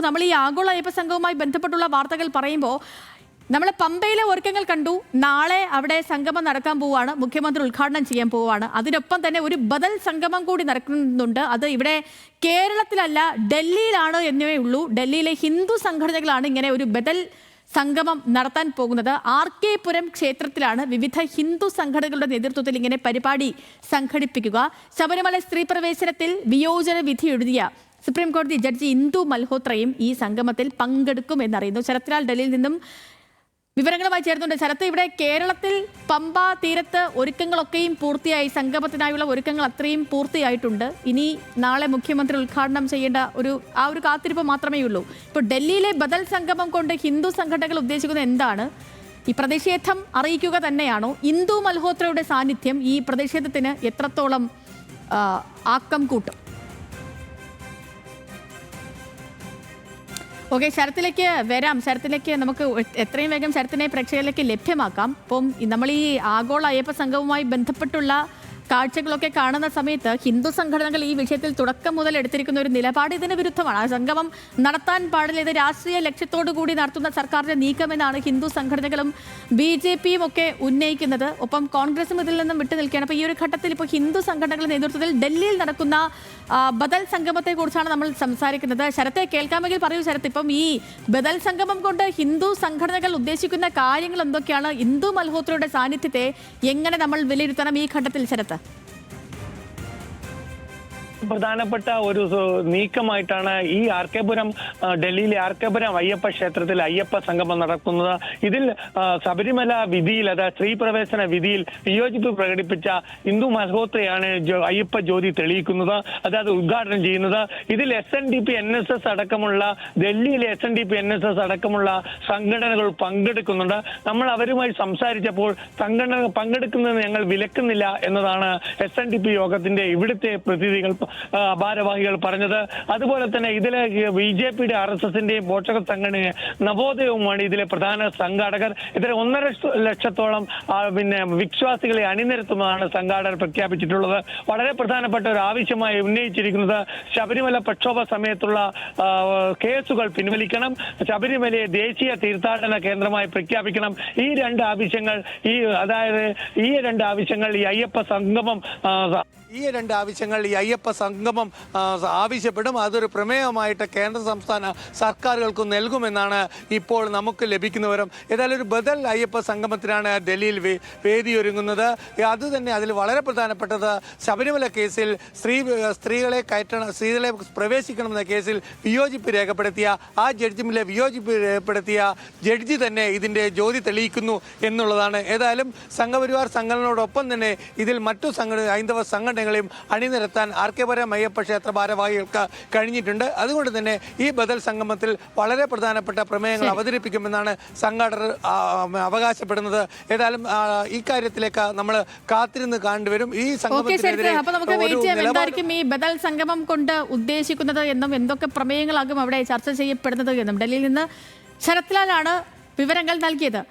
നമ്മൾ ഈ ആഗോള അയ്യപ്പ സംഘവുമായി ബന്ധപ്പെട്ടുള്ള വാർത്തകൾ പറയുമ്പോൾ നമ്മൾ പമ്പയിലെ ഒരുക്കങ്ങൾ കണ്ടു. നാളെ അവിടെ സംഗമം നടക്കാൻ പോവുകയാണ്. മുഖ്യമന്ത്രി ഉദ്ഘാടനം ചെയ്യാൻ പോവുകയാണ്. അതിനൊപ്പം തന്നെ ഒരു ബദൽ സംഗമം കൂടി നടക്കുന്നുണ്ട്. അത് ഇവിടെ കേരളത്തിലല്ല, ഡൽഹിയിലാണ് എന്നേ ഉള്ളൂ. ഡൽഹിയിലെ ഹിന്ദു സംഘടനകളാണ് ഇങ്ങനെ ഒരു ബദൽ സംഗമം നടത്താൻ പോകുന്നത്. RK പുരം ക്ഷേത്രത്തിലാണ് വിവിധ ഹിന്ദു സംഘടനകളുടെ നേതൃത്വത്തിൽ ഇങ്ങനെ പരിപാടി സംഘടിപ്പിക്കുക. ശബരിമല സ്ത്രീ പ്രവേശനത്തിൽ വിയോജന വിധി എഴുതിയ സുപ്രീം കോടതി ജഡ്ജി ഇന്ദു മൽഹോത്രയും ഈ സംഗമത്തിൽ പങ്കെടുക്കുമെന്നറിയുന്നു. ശരത്ലാൽ ഡൽഹിയിൽ നിന്നും വിവരങ്ങളുമായി ചേർന്നുണ്ട്. ശരത്ത്, ഇവിടെ കേരളത്തിൽ പമ്പ തീരത്ത് ഒരുക്കങ്ങളൊക്കെയും പൂർത്തിയായി, സംഗമത്തിനായുള്ള ഒരുക്കങ്ങൾ അത്രയും പൂർത്തിയായിട്ടുണ്ട്. ഇനി നാളെ മുഖ്യമന്ത്രി ഉദ്ഘാടനം ചെയ്യേണ്ട ഒരു കാത്തിരിപ്പ് മാത്രമേ ഉള്ളൂ. ഇപ്പോൾ ഡൽഹിയിലെ ബദൽ സംഗമം കൊണ്ട് ഹിന്ദു സംഘടനകൾ ഉദ്ദേശിക്കുന്നത് എന്താണ്? ഈ പ്രതിഷേധം അറിയിക്കുക തന്നെയാണോ? ഇന്ദു മൽഹോത്രയുടെ സാന്നിധ്യം ഈ പ്രതിഷേധത്തിന് എത്രത്തോളം ആക്കം കൂട്ടും? ഓക്കെ, ശരത്തിലേക്ക് വരാം. ശരത്തിലേക്ക് നമുക്ക് എത്രയും വേഗം ശരത്തിനെ പ്രേക്ഷകരിലേക്ക് ലഭ്യമാക്കാം. അപ്പം നമ്മൾ ഈ ആഗോള അയ്യപ്പ സംഘവുമായി ബന്ധപ്പെട്ടുള്ള കാഴ്ചകളൊക്കെ കാണുന്ന സമയത്ത് ഹിന്ദു സംഘടനകൾ ഈ വിഷയത്തിൽ തുടക്കം മുതൽ എടുത്തിരിക്കുന്ന ഒരു നിലപാട് ഇതിന് വിരുദ്ധമാണ്. ആ സംഗമം നടത്താൻ പാടില്ല, ഇത് രാഷ്ട്രീയ ലക്ഷ്യത്തോടു കൂടി നടത്തുന്ന സർക്കാരിന്റെ നീക്കമെന്നാണ് ഹിന്ദു സംഘടനകളും BJPയും ഒക്കെ ഉന്നയിക്കുന്നത്. ഒപ്പം കോൺഗ്രസും ഇതിൽ നിന്നും വിട്ടു നിൽക്കുകയാണ്. അപ്പോൾ ഈ ഒരു ഘട്ടത്തിൽ ഇപ്പോൾ ഹിന്ദു സംഘടനകളുടെ നേതൃത്വത്തിൽ ഡൽഹിയിൽ നടക്കുന്ന ബദൽ സംഗമത്തെ കുറിച്ചാണ് നമ്മൾ സംസാരിക്കുന്നത്. ശരത്തെ കേൾക്കാമെങ്കിൽ പറയൂ ശരത്ത്, ഇപ്പം ഈ ബദൽ സംഗമം കൊണ്ട് ഹിന്ദു സംഘടനകൾ ഉദ്ദേശിക്കുന്ന കാര്യങ്ങൾ എന്തൊക്കെയാണ്? ഇന്ദു മൽഹോത്രയുടെ സാന്നിധ്യത്തെ എങ്ങനെ നമ്മൾ വിലയിരുത്തണം ഈ ഘട്ടത്തിൽ ശരത്ത്? പ്രധാനപ്പെട്ട ഒരു നീക്കമായിട്ടാണ് ഈ RK പുരം, ഡൽഹിയിലെ RK പുരം അയ്യപ്പ ക്ഷേത്രത്തിൽ അയ്യപ്പ സംഗമം നടക്കുന്നത്. ഇതിൽ ശബരിമല വിധിയിൽ, അതായത് സ്ത്രീ പ്രവേശന വിധിയിൽ വിയോജിപ്പ് പ്രകടിപ്പിച്ച ഇന്ദു മൽഹോത്രയാണ് അയ്യപ്പ ജ്യോതി തെളിയിക്കുന്നത്, അതായത് ഉദ്ഘാടനം ചെയ്യുന്നത്. ഇതിൽ SNDP NSS അടക്കമുള്ള, ഡൽഹിയിലെ SNDP NSS അടക്കമുള്ള സംഘടനകൾ പങ്കെടുക്കുന്നുണ്ട്. നമ്മൾ അവരുമായി സംസാരിച്ചപ്പോൾ സംഘടന പങ്കെടുക്കുന്നത് ഞങ്ങൾ വിലക്കുന്നില്ല എന്നതാണ് SNDP യോഗത്തിന്റെ ഇവിടുത്തെ പ്രതിനിധികൾ, ഭാരവാഹികൾ പറഞ്ഞത്. അതുപോലെ തന്നെ ഇതിലെ BJPയുടെ RSSന്റെയും പോഷക സംഘടന നവോദയവുമാണ് ഇതിലെ പ്രധാന സംഘാടകർ. ഇതിലെ 1.5 ലക്ഷത്തോളം വിശ്വാസികളെ അണിനിരത്തുന്നതാണ് സംഘാടകർ പ്രഖ്യാപിച്ചിട്ടുള്ളത്. വളരെ പ്രധാനപ്പെട്ട ഒരു ആവശ്യമായി ഉന്നയിച്ചിരിക്കുന്നത് ശബരിമല പ്രക്ഷോഭ സമയത്തുള്ള കേസുകൾ പിൻവലിക്കണം, ശബരിമലയെ ദേശീയ തീർത്ഥാടന കേന്ദ്രമായി പ്രഖ്യാപിക്കണം. ഈ രണ്ട് ആവശ്യങ്ങൾ ഈ അയ്യപ്പ സംഗമം ആവശ്യപ്പെടും. അതൊരു പ്രമേയമായിട്ട് കേന്ദ്ര സംസ്ഥാന സർക്കാരുകൾക്ക് നൽകുമെന്നാണ് ഇപ്പോൾ നമുക്ക് ലഭിക്കുന്ന വിവരം. ഏതായാലും ഒരു ബദൽ അയ്യപ്പ സംഗമത്തിനാണ് ഡൽഹിയിൽ വേദിയൊരുങ്ങുന്നത്. അതുതന്നെ അതിൽ വളരെ പ്രധാനപ്പെട്ടത് ശബരിമല കേസിൽ സ്ത്രീകളെ പ്രവേശിക്കണമെന്ന കേസിൽ വിയോജിപ്പ് രേഖപ്പെടുത്തിയ ജഡ്ജി തന്നെ ഇതിന്റെ ജ്യോതി തെളിയിക്കുന്നു എന്നുള്ളതാണ്. ഏതായാലും സംഘപരിവാർ സംഘടനയോടൊപ്പം തന്നെ ഇതിൽ മറ്റു ഹൈന്ദവ സംഘടനകളെയും അണിനിരത്താൻ RK പുരം അയ്യപ്പ ക്ഷേത്ര ഭാരവാഹികൾക്ക് കഴിഞ്ഞിട്ടുണ്ട്. അതുകൊണ്ട് തന്നെ ഈ ബദൽ സംഗമത്തിൽ വളരെ പ്രധാനപ്പെട്ട പ്രമേയങ്ങൾ അവതരിപ്പിക്കുമെന്നാണ് സംഘാടകർ അവകാശപ്പെടുന്നത്. ഏതായാലും ഈ കാര്യത്തിലേക്ക് നമ്മൾ കാത്തിരുന്ന് കണ്ടുവരും. ഈ സംഗമത്തിനെതിരെ ഈ ബദൽ സംഗമം കൊണ്ട് ഉദ്ദേശിക്കുന്നത് എന്നും എന്തൊക്കെ പ്രമേയങ്ങളാകും അവിടെ ചർച്ച ചെയ്യപ്പെടുന്നത് എന്നും ഡൽഹിയിൽ നിന്ന് ശരത്ലാലാണ് വിവരങ്ങൾ നൽകിയത്.